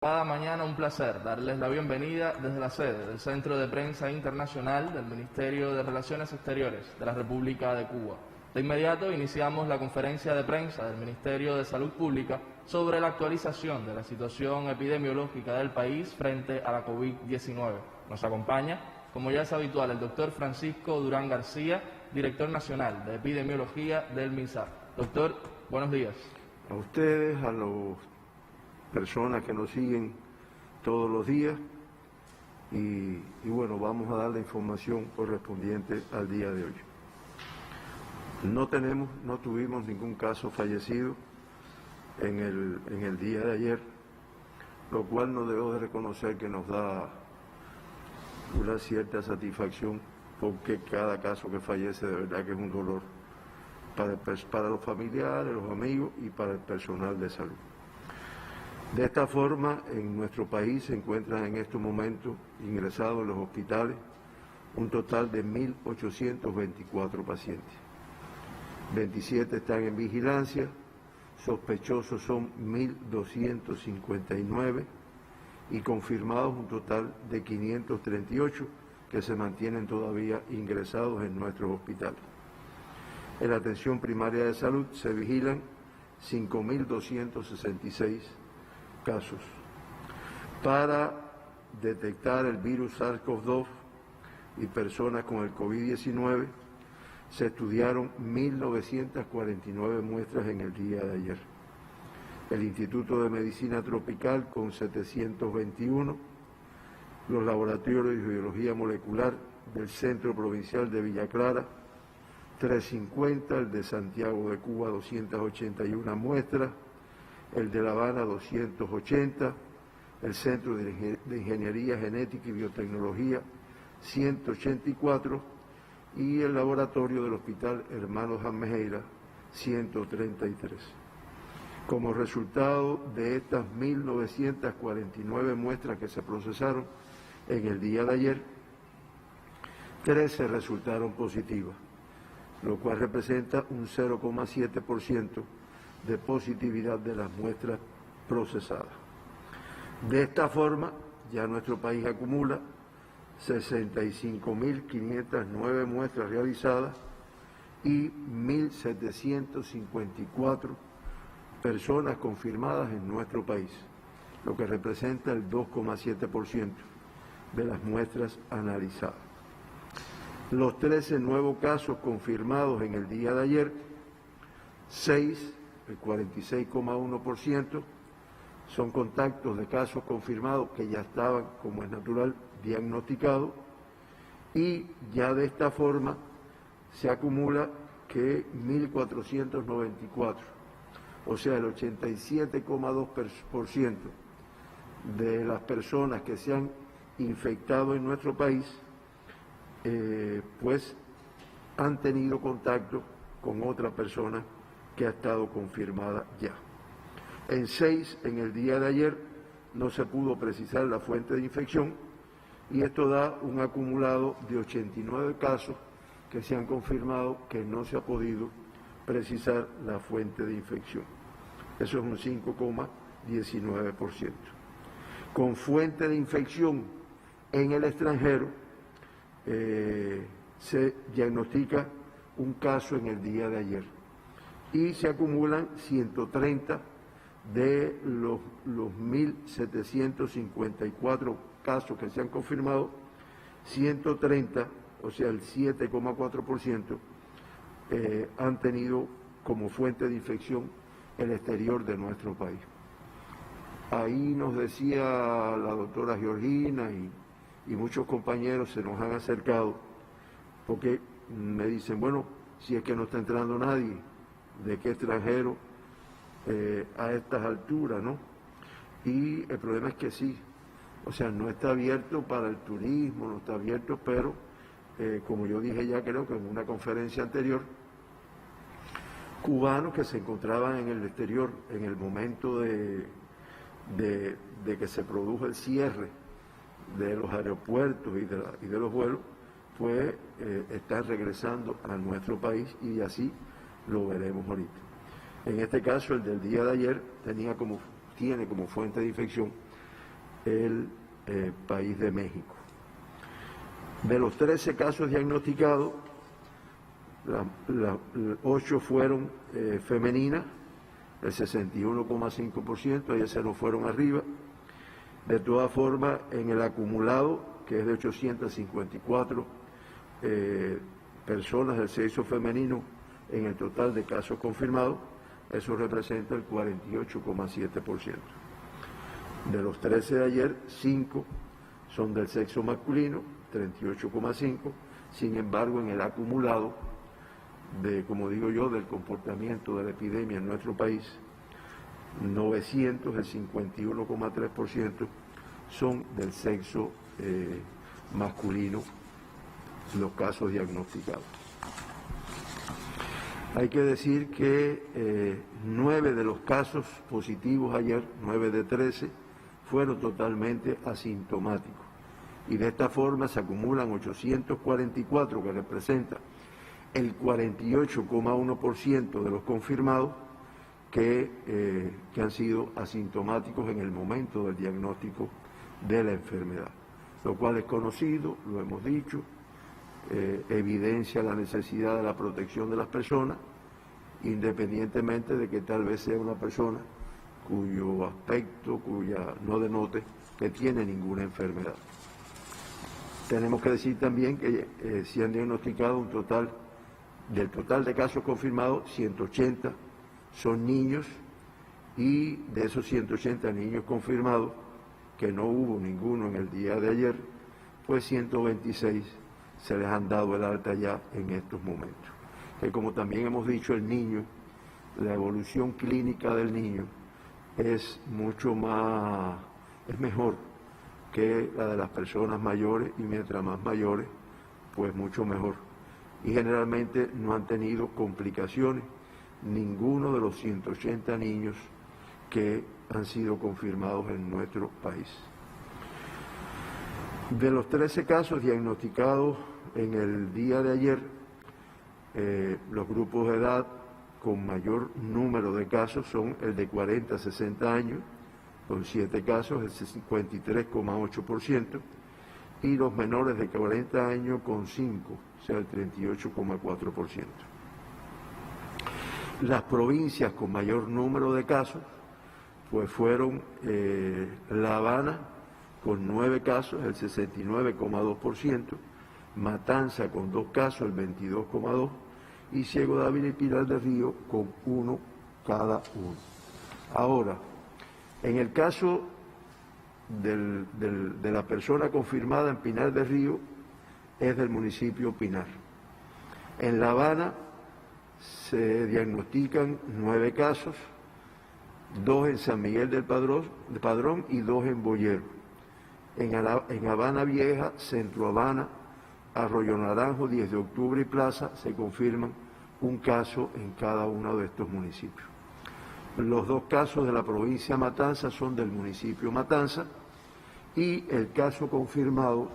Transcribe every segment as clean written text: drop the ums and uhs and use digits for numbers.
Cada mañana un placer darles la bienvenida desde la sede del Centro de Prensa Internacional del Ministerio de Relaciones Exteriores de la República de Cuba. De inmediato iniciamos la conferencia de prensa del Ministerio de Salud Pública sobre la actualización de la situación epidemiológica del país frente a la COVID-19. Nos acompaña, como ya es habitual, el doctor Francisco Durán García, director nacional de epidemiología del MINSAR. Doctor, buenos días. A ustedes, a las personas que nos siguen todos los días y bueno, vamos a dar la información correspondiente al día de hoy. No tuvimos ningún caso fallecido en el día de ayer, lo cual no debo de reconocer que nos da una cierta satisfacción, porque cada caso que fallece de verdad que es un dolor para los familiares, los amigos y para el personal de salud. De esta forma, en nuestro país se encuentran en estos momentos ingresados en los hospitales un total de 1.824 pacientes. 27 están en vigilancia, sospechosos son 1.259 y confirmados un total de 538 que se mantienen todavía ingresados en nuestros hospitales. En la atención primaria de salud se vigilan 5.266 casos. Para detectar el virus SARS-CoV-2 y personas con el COVID-19 se estudiaron 1.949 muestras en el día de ayer. El Instituto de Medicina Tropical con 721, los laboratorios de biología molecular del Centro Provincial de Villa Clara 350, el de Santiago de Cuba 281 muestras, el de La Habana 280, el Centro de Ingeniería Genética y Biotecnología 184 y el laboratorio del Hospital Hermanos Janmejeira 133. Como resultado de estas 1.949 muestras que se procesaron en el día de ayer, 13 resultaron positivas, lo cual representa un 0,7% de positividad de las muestras procesadas. De esta forma, ya nuestro país acumula 65.509 muestras realizadas y 1.754 personas confirmadas en nuestro país, lo que representa el 2,7% de las muestras analizadas. Los 13 nuevos casos confirmados en el día de ayer, 6, el 46,1%, son contactos de casos confirmados que ya estaban, como es natural, diagnosticados, y ya de esta forma se acumula que 1.494, o sea, el 87,2% de las personas que se han infectado en nuestro país, pues han tenido contacto con otra persona que ha estado confirmada ya. En 6, en el día de ayer, no se pudo precisar la fuente de infección y esto da un acumulado de 89 casos que se han confirmado que no se ha podido precisar la fuente de infección. Eso es un 5,19%. Con fuente de infección en el extranjero, se diagnostica un caso en el día de ayer y se acumulan 130 de los 1.754 casos que se han confirmado, 130, o sea el 7,4%, han tenido como fuente de infección el exterior de nuestro país. Ahí nos decía la doctora Georgina y muchos compañeros se nos han acercado porque me dicen, bueno, si es que no está entrando nadie, ¿de qué extranjero a estas alturas, no? Y el problema es que sí, o sea, no está abierto para el turismo, no está abierto, pero como yo dije ya, creo que en una conferencia anterior, cubanos que se encontraban en el exterior en el momento de que se produjo el cierre de los aeropuertos y de los vuelos, pues están regresando a nuestro país y así lo veremos ahorita. En este caso, el del día de ayer tiene como fuente de infección el país de México. De los 13 casos diagnosticados, 8 fueron femeninas, el 61,5%, ellas se nos fueron arriba. De todas formas, en el acumulado, que es de 854 personas del sexo femenino en el total de casos confirmados, eso representa el 48,7%. De los 13 de ayer, 5 son del sexo masculino, 38,5%. Sin embargo, en el acumulado como digo yo, del comportamiento de la epidemia en nuestro país, 900, el 51,3%, son del sexo masculino, los casos diagnosticados. Hay que decir que 9 de los casos positivos ayer, 9 de 13, fueron totalmente asintomáticos. Y de esta forma se acumulan 844, que representa el 48,1% de los confirmados que han sido asintomáticos en el momento del diagnóstico de la enfermedad, lo cual es conocido, lo hemos dicho, evidencia la necesidad de la protección de las personas, independientemente de que tal vez sea una persona cuyo aspecto, no denote que tiene ninguna enfermedad. Tenemos que decir también que se han diagnosticado del total de casos confirmados, 180 son niños, y de esos 180 niños confirmados, que no hubo ninguno en el día de ayer, pues 126 se les han dado el alta ya en estos momentos. Que como también hemos dicho, el niño, la evolución clínica del niño es mejor que la de las personas mayores, y mientras más mayores, pues mucho mejor. Y generalmente no han tenido complicaciones ninguno de los 180 niños que han sido confirmados en nuestro país. De los 13 casos diagnosticados en el día de ayer, los grupos de edad con mayor número de casos son el de 40 a 60 años, con 7 casos, el 53,8%, y los menores de 40 años con 5, o sea, el 38,4%. Las provincias con mayor número de casos, pues fueron La Habana con 9 casos, el 69,2%, Matanza con 2 casos, el 22,2%, y Ciego de Ávila y Pinar del Río con 1 cada uno. Ahora, en el caso de la persona confirmada en Pinar del Río, es del municipio Pinar. En La Habana se diagnostican 9 casos, 2 en San Miguel del Padrón y 2 en Boyero. En Habana Vieja, Centro Habana, Arroyo Naranjo, 10 de octubre y Plaza se confirman un caso en cada uno de estos municipios. Los 2 casos de la provincia de Matanza son del municipio Matanza, y el caso confirmado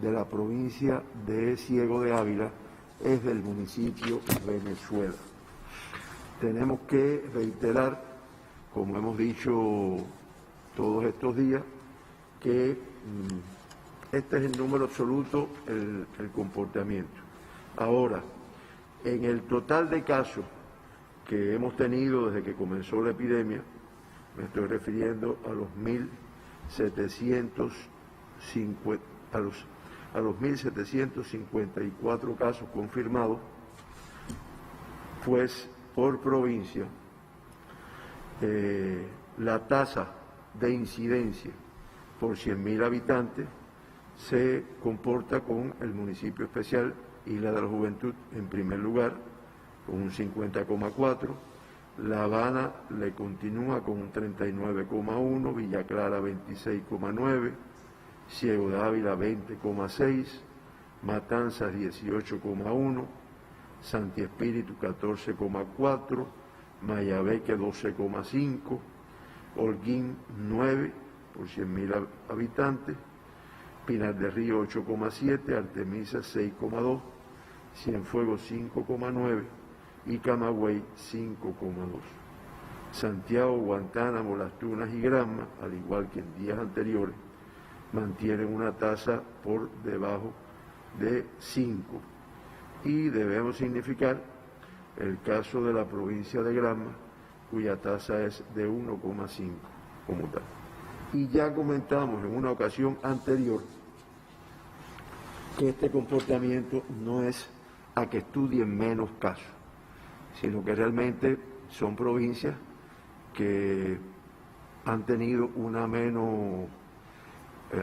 de la provincia de Ciego de Ávila es del municipio Venezuela. Tenemos que reiterar, como hemos dicho todos estos días, que este es el número absoluto, el comportamiento. Ahora, en el total de casos que hemos tenido desde que comenzó la epidemia, me estoy refiriendo a los 1.754 casos confirmados, pues por provincia, la tasa de incidencia por 100.000 habitantes se comporta con el municipio especial Isla de la Juventud en primer lugar, con un 50,4%, La Habana le continúa con un 39,1%, Villa Clara 26,9%, Ciego de Ávila 20,6%, Matanzas 18,1%, Santi Espíritu 14,4%, Mayabeque 12,5%, Holguín 9% por 100.000 habitantes, Pinar del Río 8,7%, Artemisa 6,2%, Cienfuegos 5,9% y Camagüey 5,2%. Santiago, Guantánamo, Las Tunas y Granma, al igual que en días anteriores, mantienen una tasa por debajo de 5. Y debemos significar el caso de la provincia de Granma, cuya tasa es de 1,5 como tal. Y ya comentamos en una ocasión anterior que este comportamiento no es a que estudien menos casos, sino que realmente son provincias que han tenido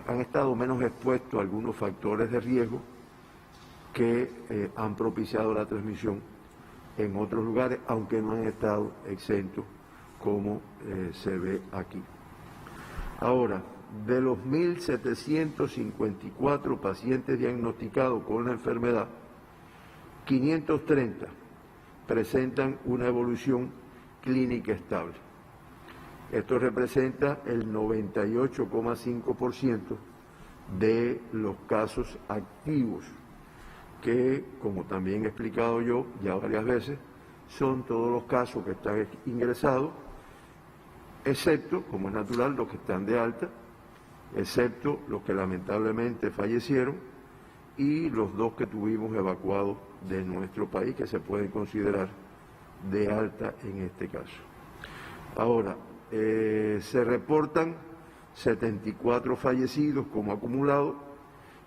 han estado menos expuestos a algunos factores de riesgo que han propiciado la transmisión en otros lugares, aunque no han estado exentos como se ve aquí. Ahora, de los 1.754 pacientes diagnosticados con la enfermedad, 530 presentan una evolución clínica estable. Esto representa el 98,5% de los casos activos, que, como también he explicado yo ya varias veces, son todos los casos que están ingresados, excepto, como es natural, los que están de alta, excepto los que lamentablemente fallecieron y los 2 que tuvimos evacuados de nuestro país, que se pueden considerar de alta en este caso. Ahora, se reportan 74 fallecidos como acumulado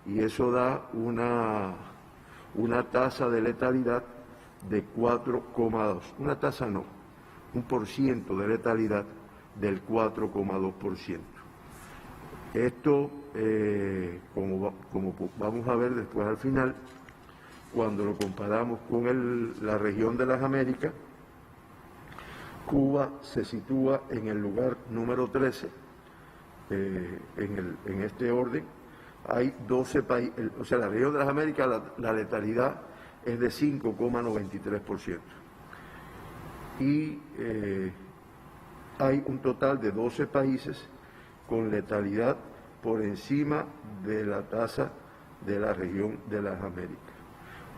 y eso da una tasa de letalidad de 4,2. Una tasa no, un por ciento de letalidad del 4,2%. Esto, como vamos a ver después al final, cuando lo comparamos con la región de las Américas, Cuba se sitúa en el lugar número 13, en este orden. Hay 12 países, o sea, la región de las Américas, la letalidad es de 5,93%. Y hay un total de 12 países con letalidad por encima de la tasa de la región de las Américas.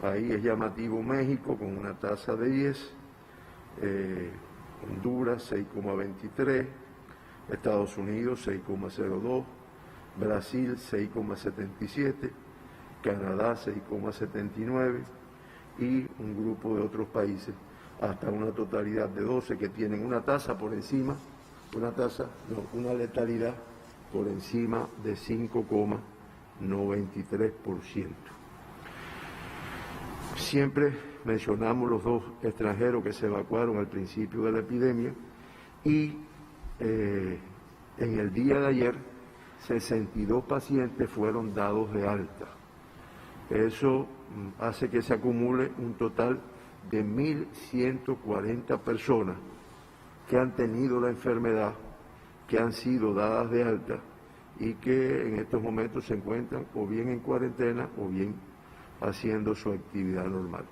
Ahí es llamativo México con una tasa de 10, Honduras 6,23, Estados Unidos 6,02, Brasil 6,77, Canadá 6,79 y un grupo de otros países hasta una totalidad de 12 que tienen una tasa por encima, una letalidad por encima de 5,93%. Siempre mencionamos los 2 extranjeros que se evacuaron al principio de la epidemia y en el día de ayer 62 pacientes fueron dados de alta. Eso hace que se acumule un total de 1.140 personas que han tenido la enfermedad, que han sido dadas de alta y que en estos momentos se encuentran o bien en cuarentena o bien haciendo su actividad normal.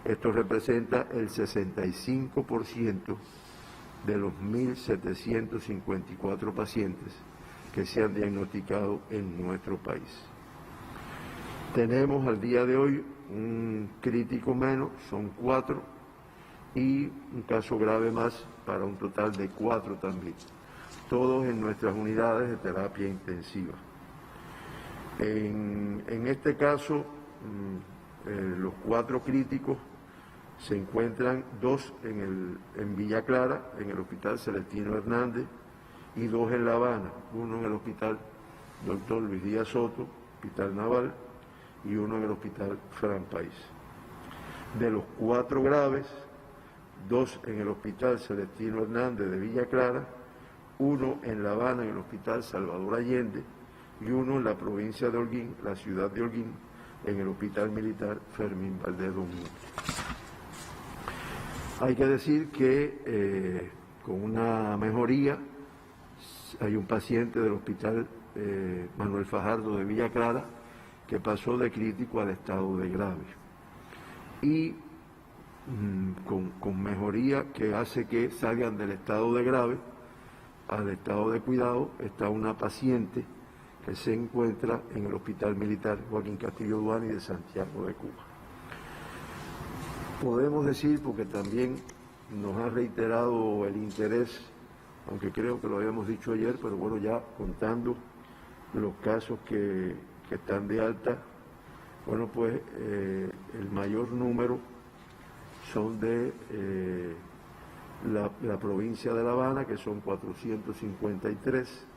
Esto representa el 65% de los 1.754 pacientes que se han diagnosticado en nuestro país. Tenemos al día de hoy un crítico menos, son 4, y un caso grave más para un total de 4 también, todos en nuestras unidades de terapia intensiva. En este caso, los 4 críticos se encuentran 2 en Villa Clara, en el Hospital Celestino Hernández, y 2 en La Habana, uno en el Hospital Dr. Luis Díaz Soto, Hospital Naval, y uno en el Hospital Fran País. De los 4 graves, 2 en el Hospital Celestino Hernández de Villa Clara, 1 en La Habana en el Hospital Salvador Allende y 1 en la provincia de Holguín, la ciudad de Holguín, en el Hospital Militar Fermín Valdés Domingo. Hay que decir que con una mejoría, hay un paciente del Hospital Manuel Fajardo de Villa Clara que pasó de crítico al estado de grave. Y con mejoría que hace que salgan del estado de grave al estado de cuidado, está una paciente que se encuentra en el Hospital Militar Joaquín Castillo Duani de Santiago de Cuba. Podemos decir, porque también nos han reiterado el interés, aunque creo que lo habíamos dicho ayer, pero bueno, ya contando los casos que están de alta, bueno, pues el mayor número son de la provincia de La Habana, que son 453.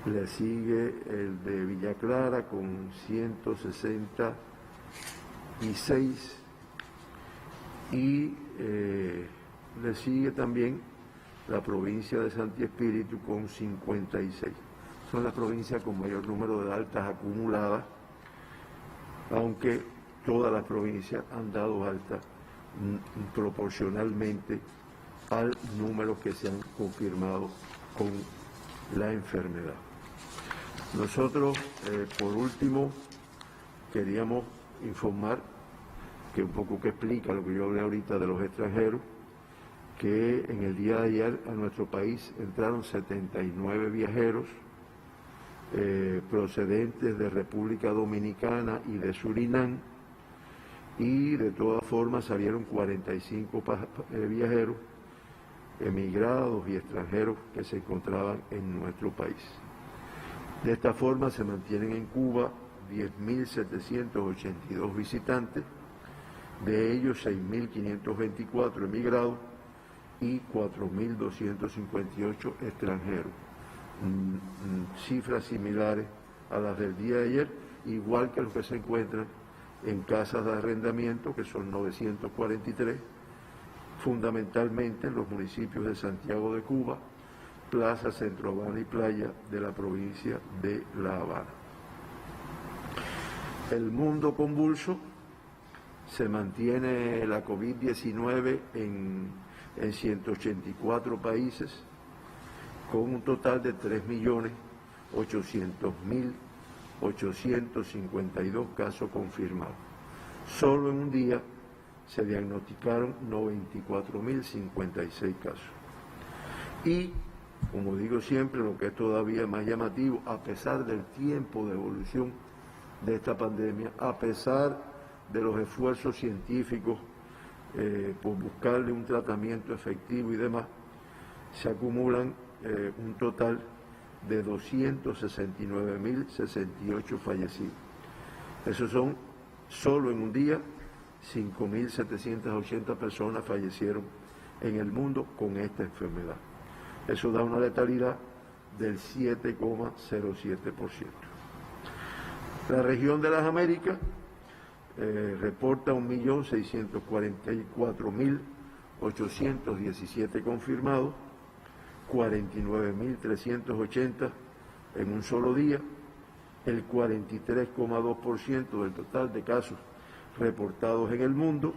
Le sigue el de Villa Clara con 166 y le sigue también la provincia de Santi Espíritu con 56. Son las provincias con mayor número de altas acumuladas, aunque todas las provincias han dado alta proporcionalmente al número que se han confirmado con la enfermedad. Nosotros, por último, queríamos informar que un poco que explica lo que yo hablé ahorita de los extranjeros, que en el día de ayer a nuestro país entraron 79 viajeros procedentes de República Dominicana y de Surinam, y de todas formas salieron 45 viajeros emigrados y extranjeros que se encontraban en nuestro país. De esta forma se mantienen en Cuba 10.782 visitantes, de ellos 6.524 emigrados y 4.258 extranjeros. Cifras similares a las del día de ayer, igual que los que se encuentran en casas de arrendamiento, que son 943, fundamentalmente en los municipios de Santiago de Cuba, Plaza, Centro Habana y Playa de la provincia de La Habana. El mundo convulso, se mantiene la COVID-19 en 184 países, con un total de 3.800.852 casos confirmados. Solo en un día se diagnosticaron 94.056 casos. Y, como digo siempre, lo que es todavía más llamativo, a pesar del tiempo de evolución de esta pandemia, a pesar de los esfuerzos científicos por buscarle un tratamiento efectivo y demás, se acumulan un total de 269.068 fallecidos. Esos son, solo en un día, 5.780 personas fallecieron en el mundo con esta enfermedad. Eso da una letalidad del 7,07%. La región de las Américas reporta 1.644.817 confirmados, 49.380 en un solo día, el 43,2% del total de casos reportados en el mundo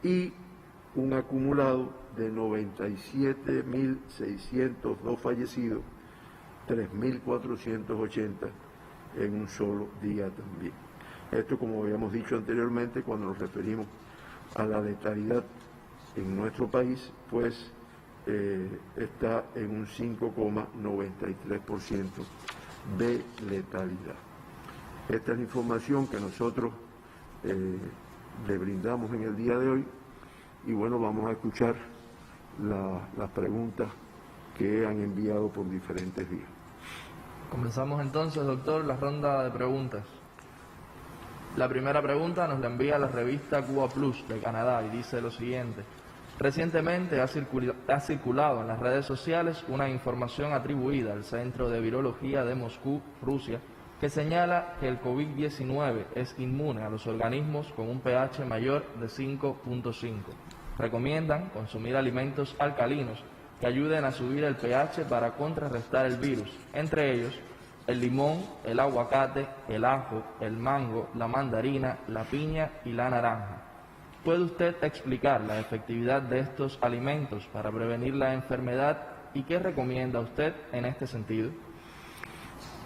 y un acumulado de 97.602 fallecidos, 3.480 en un solo día también. Esto, como habíamos dicho anteriormente, cuando nos referimos a la letalidad en nuestro país, pues está en un 5,93% de letalidad. Esta es la información que nosotros le brindamos en el día de hoy y bueno, vamos a escuchar las preguntas que han enviado por diferentes vías. Comenzamos entonces, doctor, la ronda de preguntas. La primera pregunta nos la envía la revista Cuba Plus de Canadá y dice lo siguiente. Recientemente ha circulado en las redes sociales una información atribuida al Centro de Virología de Moscú, Rusia, que señala que el COVID-19 es inmune a los organismos con un pH mayor de 5.5. Recomiendan consumir alimentos alcalinos que ayuden a subir el pH para contrarrestar el virus, entre ellos el limón, el aguacate, el ajo, el mango, la mandarina, la piña y la naranja. ¿Puede usted explicar la efectividad de estos alimentos para prevenir la enfermedad y qué recomienda usted en este sentido?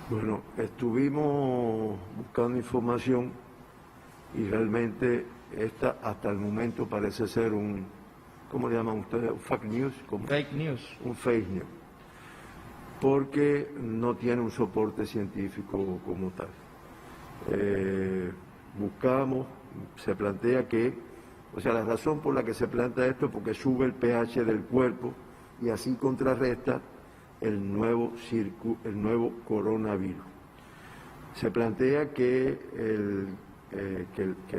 Bueno, estuvimos buscando información y realmente esta hasta el momento parece ser un, ¿cómo le llaman ustedes? ¿Un fake news? ¿Cómo? Fake news. Un fake news, porque no tiene un soporte científico como tal. Buscamos, se plantea que O sea, la razón por la que se plantea esto es porque sube el pH del cuerpo y así contrarresta el nuevo coronavirus. Se plantea que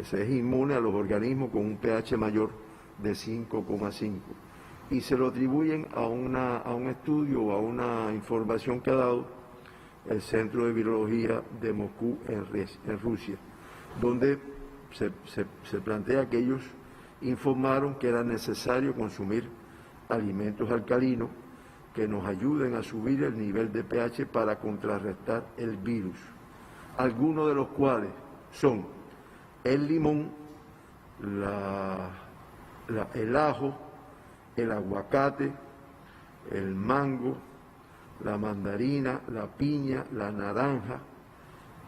se es inmune a los organismos con un pH mayor de 5,5 y se lo atribuyen a un estudio o a una información que ha dado el Centro de Virología de Moscú en Rusia, donde se plantea que ellos informaron que era necesario consumir alimentos alcalinos que nos ayuden a subir el nivel de pH para contrarrestar el virus, algunos de los cuales son el limón, el ajo, el aguacate, el mango, la mandarina, la piña, la naranja,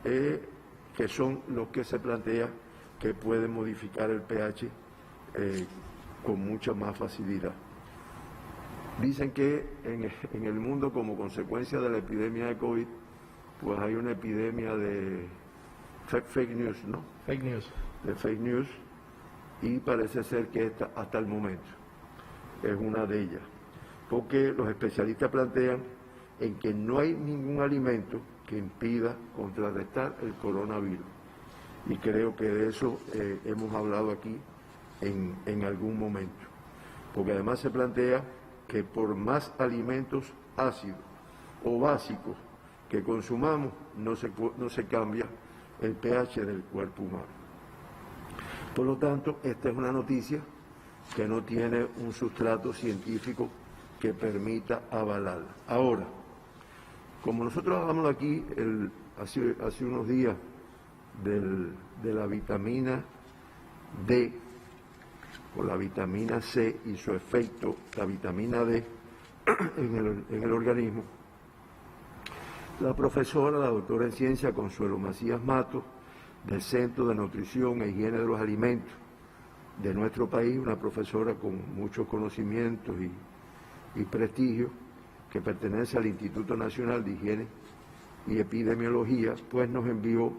que son los que se plantea que pueden modificar el pH con mucha más facilidad. Dicen que en el mundo, como consecuencia de la epidemia de COVID, pues hay una epidemia de fake news, ¿no? Fake news. De fake news, y parece ser que esta, hasta el momento, es una de ellas, porque los especialistas plantean en que no hay ningún alimento que impida contrarrestar el coronavirus, y creo que de eso hemos hablado aquí en algún momento, porque además se plantea que por más alimentos ácidos o básicos que consumamos, no se cambia el pH del cuerpo humano. Por lo tanto, esta es una noticia que no tiene un sustrato científico que permita avalarla. Ahora, como nosotros hablamos aquí hace unos días de la vitamina D o la vitamina C y su efecto, la vitamina D en el organismo, la profesora, la doctora en ciencia Consuelo Macías Matos, del Centro de Nutrición e Higiene de los Alimentos de nuestro país, una profesora con muchos conocimientos y prestigio, que pertenece al Instituto Nacional de Higiene y Epidemiología, pues nos envió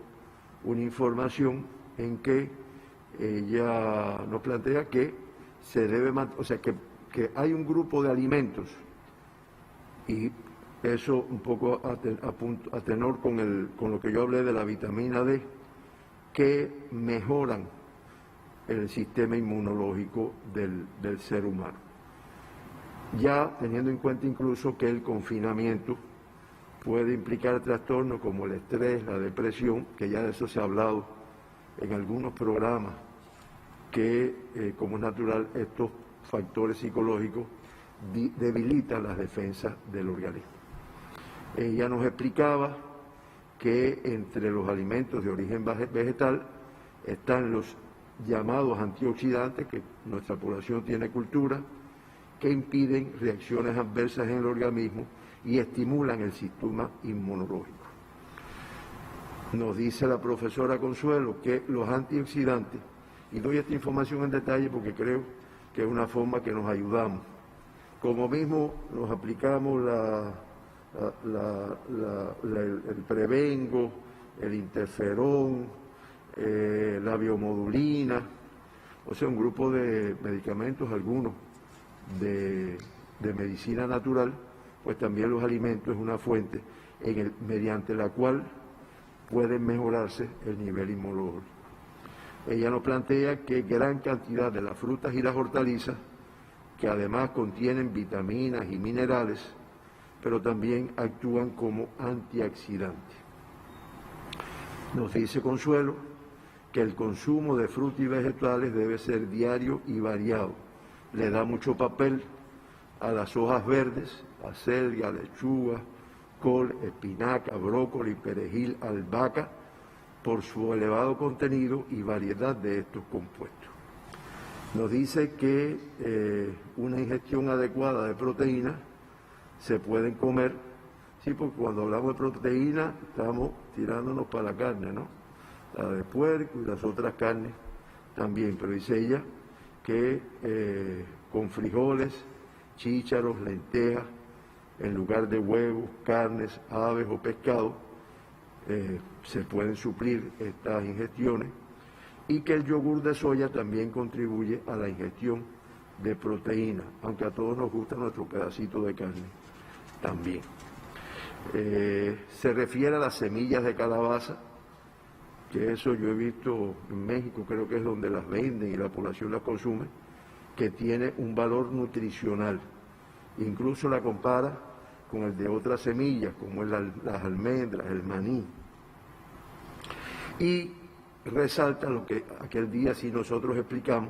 una información en que ella nos plantea que se debe, o sea, que hay un grupo de alimentos, y eso un poco a tenor con lo que yo hablé de la vitamina D, que mejoran el sistema inmunológico del ser humano. Ya teniendo en cuenta incluso que el confinamiento puede implicar trastornos como el estrés, la depresión, que ya de eso se ha hablado en algunos programas, que como es natural estos factores psicológicos debilitan las defensas del organismo. Ella nos explicaba que entre los alimentos de origen vegetal están los llamados antioxidantes, que nuestra población tiene cultura, que impiden reacciones adversas en el organismo y estimulan el sistema inmunológico. Nos dice la profesora Consuelo que los antioxidantes, y doy esta información en detalle porque creo que es una forma que nos ayudamos, como mismo nos aplicamos el prevengo, el interferón, la biomodulina, o sea, un grupo de medicamentos, algunos de medicina natural, pues también los alimentos es una fuente mediante la cual puede mejorarse el nivel inmunológico. Ella nos plantea que gran cantidad de las frutas y las hortalizas, que además contienen vitaminas y minerales, pero también actúan como antioxidantes. Nos dice Consuelo que el consumo de frutas y vegetales debe ser diario y variado. Le da mucho papel a las hojas verdes, acelga, lechuga, col, espinaca, brócoli, perejil, albahaca, por su elevado contenido y variedad de estos compuestos. Nos dice que una ingestión adecuada de proteínas se pueden comer, sí, porque cuando hablamos de proteína estamos tirándonos para la carne, ¿no? La de puerco y las otras carnes también, pero dice ella que con frijoles, chícharos, lentejas, en lugar de huevos, carnes, aves o pescado, se pueden suplir estas ingestiones, y que el yogur de soya también contribuye a la ingestión de proteína, aunque a todos nos gusta nuestro pedacito de carne también. Se refiere a las semillas de calabaza, que eso yo he visto en México, creo que es donde las venden y la población las consume, que tiene un valor nutricional. Incluso la compara con el de otras semillas, como las almendras, el maní. Y resalta lo que aquel día sí nosotros explicamos,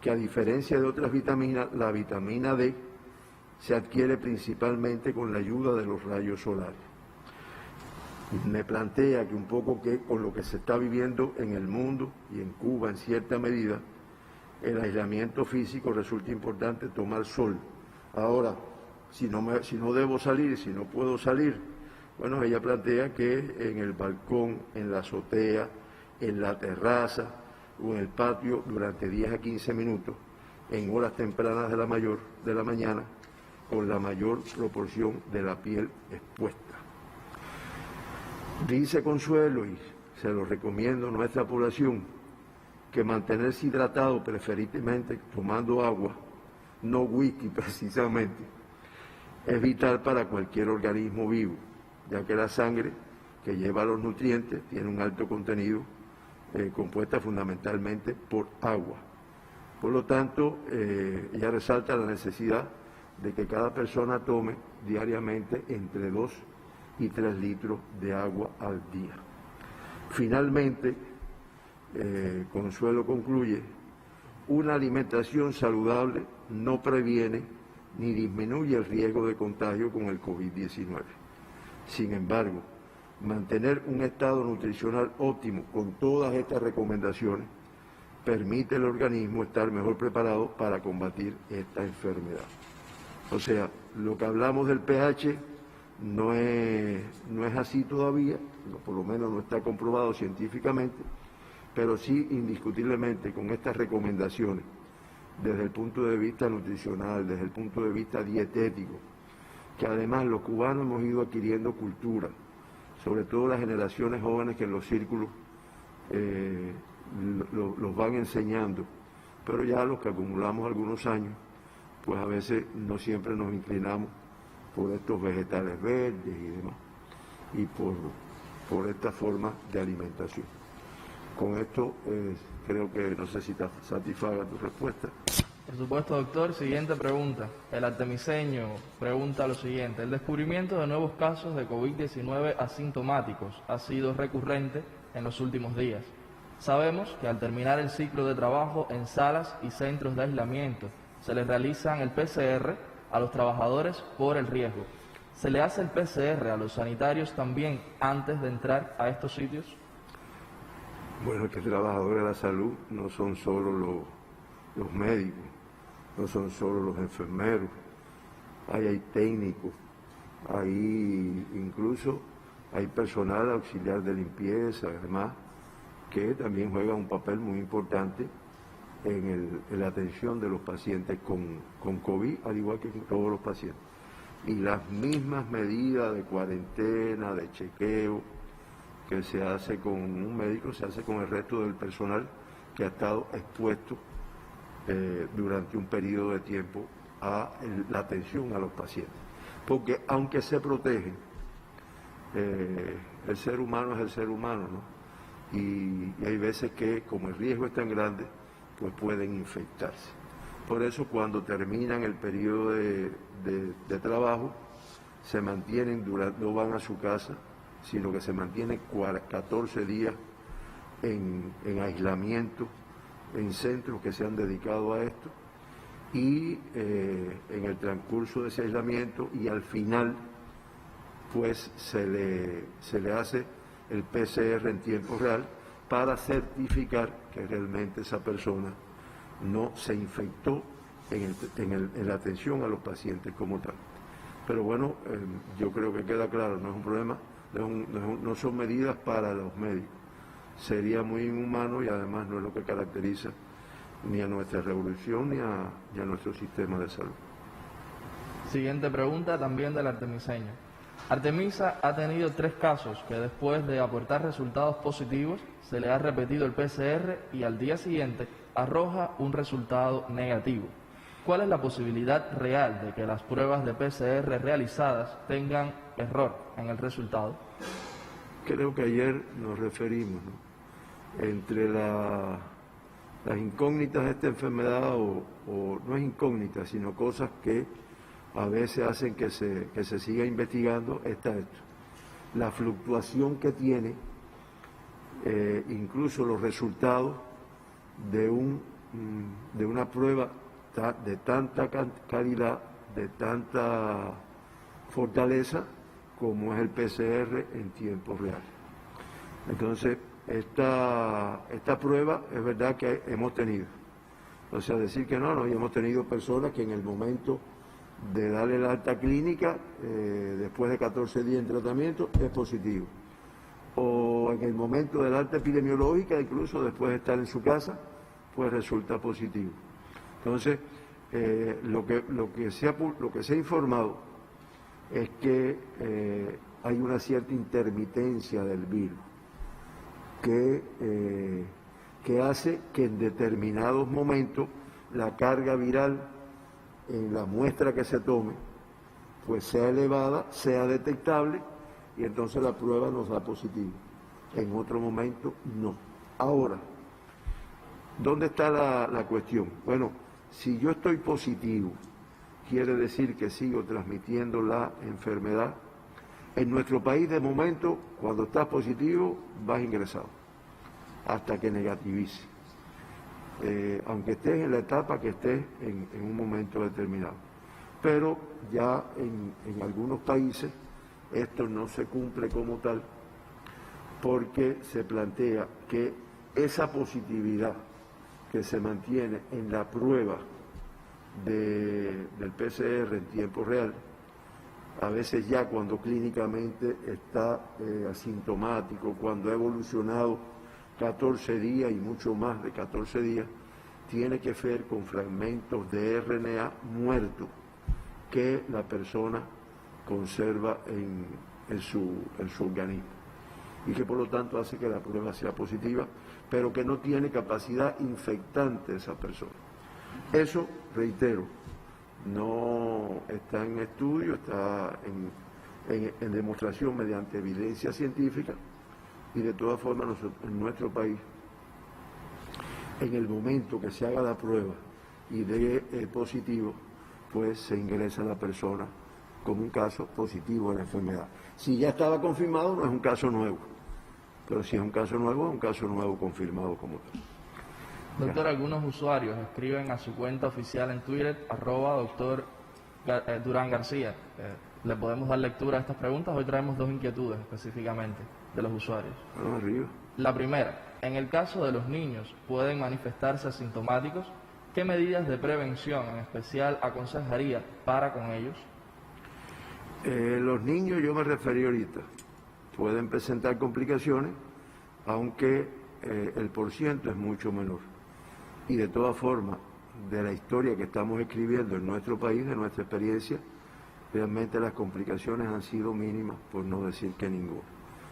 que a diferencia de otras vitaminas, la vitamina D se adquiere principalmente con la ayuda de los rayos solares. Me plantea que un poco que con lo que se está viviendo en el mundo y en Cuba en cierta medida, el aislamiento físico resulta importante tomar sol. Ahora, si no debo salir, si no puedo salir, bueno, ella plantea que en el balcón, en la azotea, en la terraza o en el patio durante 10 a 15 minutos, en horas tempranas de la mañana, con la mayor proporción de la piel expuesta. Dice Consuelo, y se lo recomiendo a nuestra población, que mantenerse hidratado, preferiblemente tomando agua, no whisky precisamente, es vital para cualquier organismo vivo, ya que la sangre que lleva los nutrientes tiene un alto contenido compuesta fundamentalmente por agua. Por lo tanto, ella resalta la necesidad de que cada persona tome diariamente entre 2 y 3 litros de agua al día. Finalmente, Consuelo concluye, una alimentación saludable no previene ni disminuye el riesgo de contagio con el COVID-19. Sin embargo, mantener un estado nutricional óptimo con todas estas recomendaciones permite al organismo estar mejor preparado para combatir esta enfermedad. O sea, lo que hablamos del pH no es así todavía, por lo menos no está comprobado científicamente, pero sí indiscutiblemente con estas recomendaciones, desde el punto de vista nutricional, desde el punto de vista dietético, que además los cubanos hemos ido adquiriendo cultura, sobre todo las generaciones jóvenes que en los círculos los van enseñando, pero ya los que acumulamos algunos años, pues a veces no siempre nos inclinamos por estos vegetales verdes y demás, y por esta forma de alimentación. Con esto creo que no sé si te satisfaga tu respuesta. Por supuesto, doctor. Siguiente pregunta. El artemiseño pregunta lo siguiente. El descubrimiento de nuevos casos de COVID-19 asintomáticos ha sido recurrente en los últimos días. Sabemos que al terminar el ciclo de trabajo en salas y centros de aislamiento, se les realizan el PCR a los trabajadores por el riesgo. ¿Se le hace el PCR a los sanitarios también antes de entrar a estos sitios? Bueno, que trabajadores de la salud no son solo los médicos, no son solo los enfermeros, hay técnicos, incluso hay personal auxiliar de limpieza, además, que también juega un papel muy importante en la atención de los pacientes con COVID, al igual que con todos los pacientes. Y las mismas medidas de cuarentena, de chequeo, que se hace con un médico, se hace con el resto del personal que ha estado expuesto durante un periodo de tiempo a la atención a los pacientes. Porque aunque se protegen, el ser humano es el ser humano, ¿no? Y hay veces que, como el riesgo es tan grande, pues pueden infectarse. Por eso cuando terminan el periodo de trabajo, se mantienen, no van a su casa, sino que se mantienen 14 días en aislamiento, en centros que se han dedicado a esto, y en el transcurso de ese aislamiento y al final, pues se le hace el PCR en tiempo real para certificar que realmente esa persona no se infectó en la atención a los pacientes como tal. Pero bueno, yo creo que queda claro, no es un problema, no son medidas para los médicos. Sería muy inhumano y además no es lo que caracteriza ni a nuestra revolución ni a nuestro sistema de salud. Siguiente pregunta también del artemiseño. Artemisa ha tenido 3 casos que después de aportar resultados positivos se le ha repetido el PCR y al día siguiente arroja un resultado negativo. ¿Cuál es la posibilidad real de que las pruebas de PCR realizadas tengan error en el resultado? Creo que ayer nos referimos, ¿no?, entre las incógnitas de esta enfermedad, o no es incógnita, sino cosas que a veces hacen que se siga investigando, está esto. La fluctuación que tiene incluso los resultados de una prueba de tanta calidad, de tanta fortaleza como es el PCR en tiempo real. Entonces, esta prueba es verdad que hemos tenido. O sea, decir que no, y hemos tenido personas que en el momento de darle la alta clínica, después de 14 días en tratamiento, es positivo. O en el momento de la alta epidemiológica, incluso después de estar en su casa, pues resulta positivo. Entonces, lo que se ha informado es que hay una cierta intermitencia del virus que hace que en determinados momentos la carga viral en la muestra que se tome pues sea elevada, sea detectable, y entonces la prueba nos da positivo. En otro momento no. Ahora, ¿dónde está la cuestión? Bueno, si yo estoy positivo, quiere decir que sigo transmitiendo la enfermedad. En nuestro país, de momento, cuando estás positivo, vas ingresado, hasta que negativice, aunque estés en la etapa que estés en un momento determinado. Pero ya en algunos países esto no se cumple como tal, porque se plantea que esa positividad que se mantiene en la prueba del PCR en tiempo real, a veces ya cuando clínicamente está asintomático, cuando ha evolucionado 14 días y mucho más de 14 días, tiene que ver con fragmentos de RNA muertos que la persona conserva en su organismo, y que por lo tanto hace que la prueba sea positiva, pero que no tiene capacidad infectante esa persona. Eso, reitero, no está en estudio, está en demostración mediante evidencia científica, y de todas formas nosotros, en nuestro país, en el momento que se haga la prueba y dé positivo, pues se ingresa la persona como un caso positivo de la enfermedad. Si ya estaba confirmado, no es un caso nuevo, pero si es un caso nuevo confirmado como tal. Doctor, algunos usuarios escriben a su cuenta oficial en Twitter, @doctor Durán García. ¿Le podemos dar lectura a estas preguntas? Hoy traemos 2 inquietudes específicamente de los usuarios. Arriba. La primera, en el caso de los niños, ¿pueden manifestarse asintomáticos? ¿Qué medidas de prevención en especial aconsejaría para con ellos? Los niños, yo me referí ahorita, pueden presentar complicaciones, aunque el porciento es mucho menor. Y de todas formas, de la historia que estamos escribiendo en nuestro país, de nuestra experiencia, realmente las complicaciones han sido mínimas, por no decir que ninguna.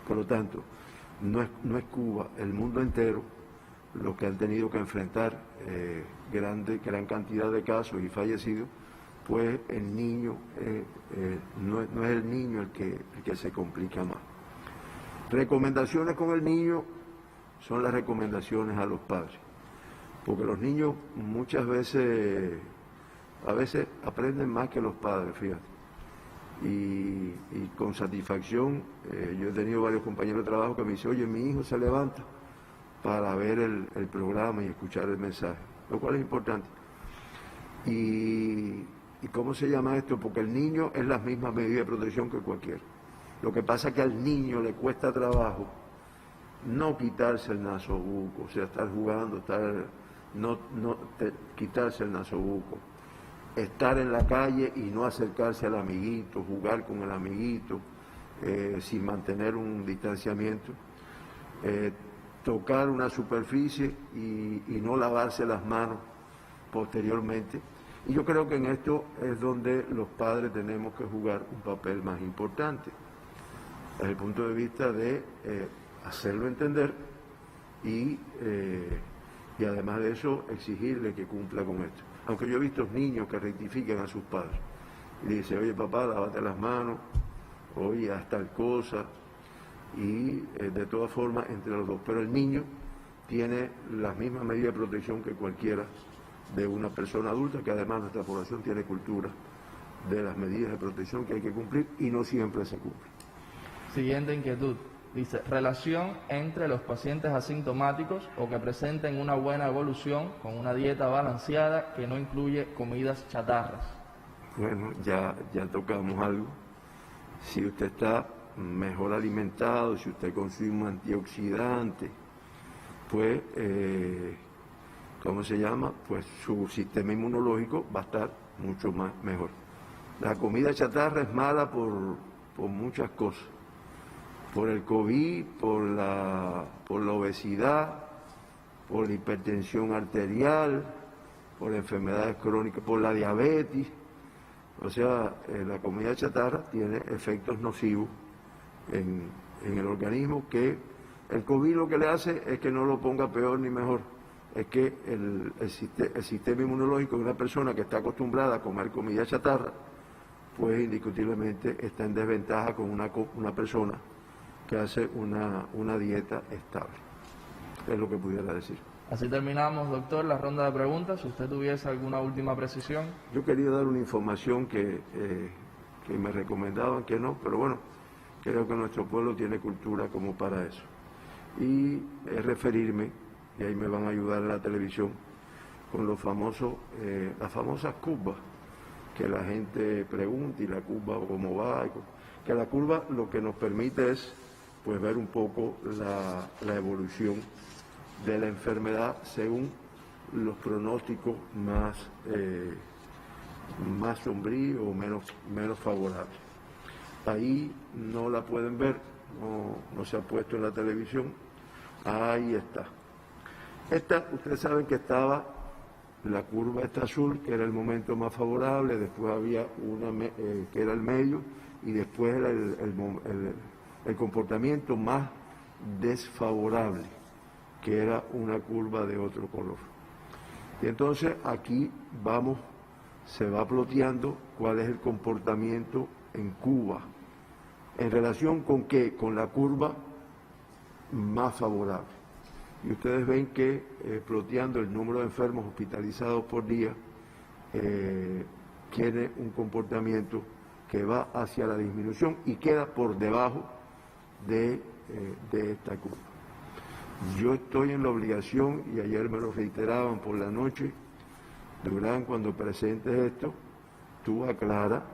Por lo tanto, no es Cuba, el mundo entero, los que han tenido que enfrentar gran cantidad de casos y fallecidos, pues el niño, no es el niño el que se complica más. Recomendaciones con el niño son las recomendaciones a los padres, porque los niños a veces aprenden más que los padres, fíjate. Y con satisfacción, yo he tenido varios compañeros de trabajo que me dicen, oye, mi hijo se levanta para ver el programa y escuchar el mensaje, lo cual es importante. ¿Y cómo se llama esto? Porque el niño es la misma medida de protección que cualquiera. Lo que pasa es que al niño le cuesta trabajo no quitarse el nasobuco, o sea, estar jugando, quitarse el nasobuco, estar en la calle y no acercarse al amiguito, jugar con el amiguito, sin mantener un distanciamiento, tocar una superficie y no lavarse las manos posteriormente. Y yo creo que en esto es donde los padres tenemos que jugar un papel más importante, desde el punto de vista de hacerlo entender y además de eso exigirle que cumpla con esto. Aunque yo he visto niños que rectifican a sus padres y dicen, oye papá, lávate las manos, oye, haz tal cosa, y de todas formas entre los dos. Pero el niño tiene las mismas medidas de protección que cualquiera de una persona adulta, que además nuestra población tiene cultura de las medidas de protección que hay que cumplir y no siempre se cumplen. Siguiente inquietud. Dice, relación entre los pacientes asintomáticos o que presenten una buena evolución con una dieta balanceada que no incluye comidas chatarras. Bueno, ya tocamos algo. Si usted está mejor alimentado, si usted consume antioxidantes, pues, ¿cómo se llama? Pues su sistema inmunológico va a estar mucho más mejor. La comida chatarra es mala por muchas cosas. Por el COVID, por la obesidad, por la hipertensión arterial, por enfermedades crónicas, por la diabetes. O sea, la comida chatarra tiene efectos nocivos en el organismo, que el COVID lo que le hace es que no lo ponga peor ni mejor. Es que el sistema inmunológico de una persona que está acostumbrada a comer comida chatarra, pues indiscutiblemente está en desventaja con una persona que hace una dieta estable. Es lo que pudiera decir. Así terminamos, doctor, la ronda de preguntas. Si usted tuviese alguna última precisión. Yo quería dar una información que me recomendaban que no, pero bueno, creo que nuestro pueblo tiene cultura como para eso. Y es referirme, y ahí me van a ayudar en la televisión, con las famosas curvas, que la gente pregunta, y la curva cómo va, que la curva lo que nos permite es pues ver un poco la evolución de la enfermedad según los pronósticos más sombríos o menos favorables. Ahí no la pueden ver, no se ha puesto en la televisión. Ahí está. Ustedes saben que estaba la curva esta azul, que era el momento más favorable, después había una que era el medio, y después era el comportamiento más desfavorable, que era una curva de otro color. Y entonces aquí se va ploteando cuál es el comportamiento en Cuba. ¿En relación con qué? Con la curva más favorable. Y ustedes ven que ploteando el número de enfermos hospitalizados por día, tiene un comportamiento que va hacia la disminución y queda por debajo de esta curva. Yo estoy en la obligación, y ayer me lo reiteraban por la noche, Durán, cuando presentes esto, tú aclara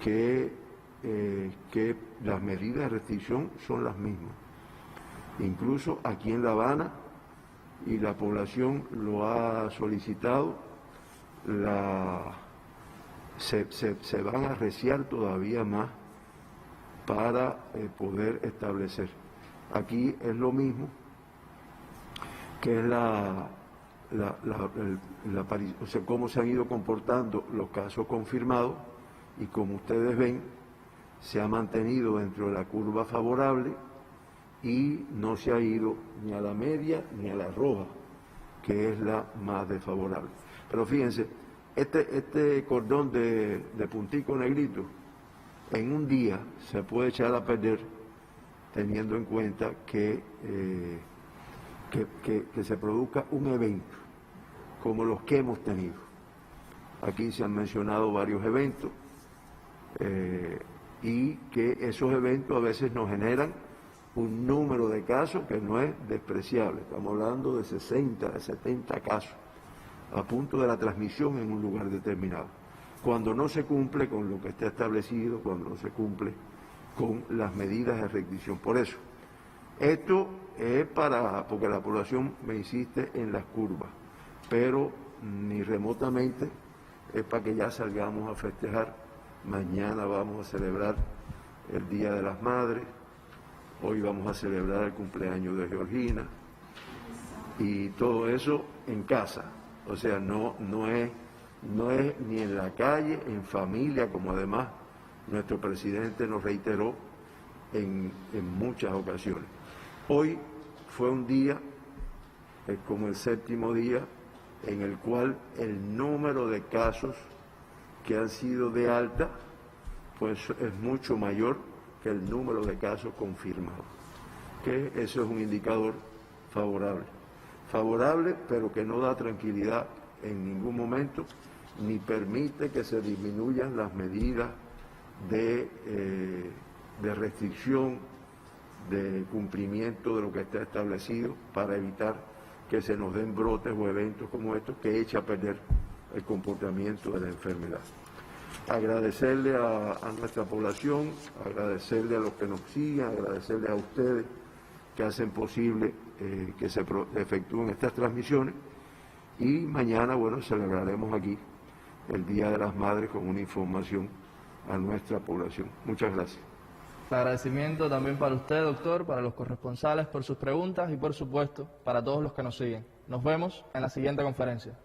que las medidas de restricción son las mismas. Incluso aquí en La Habana, y la población lo ha solicitado, se van a arreciar todavía más para poder establecer. Aquí es lo mismo, que es o sea, cómo se han ido comportando los casos confirmados, y como ustedes ven, se ha mantenido dentro de la curva favorable y no se ha ido ni a la media ni a la roja, que es la más desfavorable. Pero fíjense, este cordón de puntico negrito, en un día se puede echar a perder, teniendo en cuenta que se produzca un evento como los que hemos tenido. Aquí se han mencionado varios eventos, y que esos eventos a veces nos generan un número de casos que no es despreciable. Estamos hablando de 60, de 70 casos a punto de la transmisión en un lugar determinado, cuando no se cumple con lo que está establecido, cuando no se cumple con las medidas de restricción. Por eso, esto es porque la población me insiste en las curvas, pero ni remotamente es para que ya salgamos a festejar. Mañana vamos a celebrar el Día de las Madres, hoy vamos a celebrar el cumpleaños de Georgina, y todo eso en casa. O sea, no es no es ni en la calle, en familia, como además nuestro presidente nos reiteró en muchas ocasiones. Hoy fue un día, es como el séptimo día, en el cual el número de casos que han sido de alta, pues es mucho mayor que el número de casos confirmados. Que eso es un indicador favorable. Favorable, pero que no da tranquilidad en ningún momento, ni permite que se disminuyan las medidas de restricción, de cumplimiento de lo que está establecido para evitar que se nos den brotes o eventos como estos que echa a perder el comportamiento de la enfermedad. Agradecerle a nuestra población, agradecerle a los que nos siguen, agradecerle a ustedes que hacen posible que se efectúen estas transmisiones, y mañana, bueno, celebraremos aquí el Día de las Madres con una información a nuestra población. Muchas gracias. El agradecimiento también para usted, doctor, para los corresponsales por sus preguntas y, por supuesto, para todos los que nos siguen. Nos vemos en la siguiente conferencia.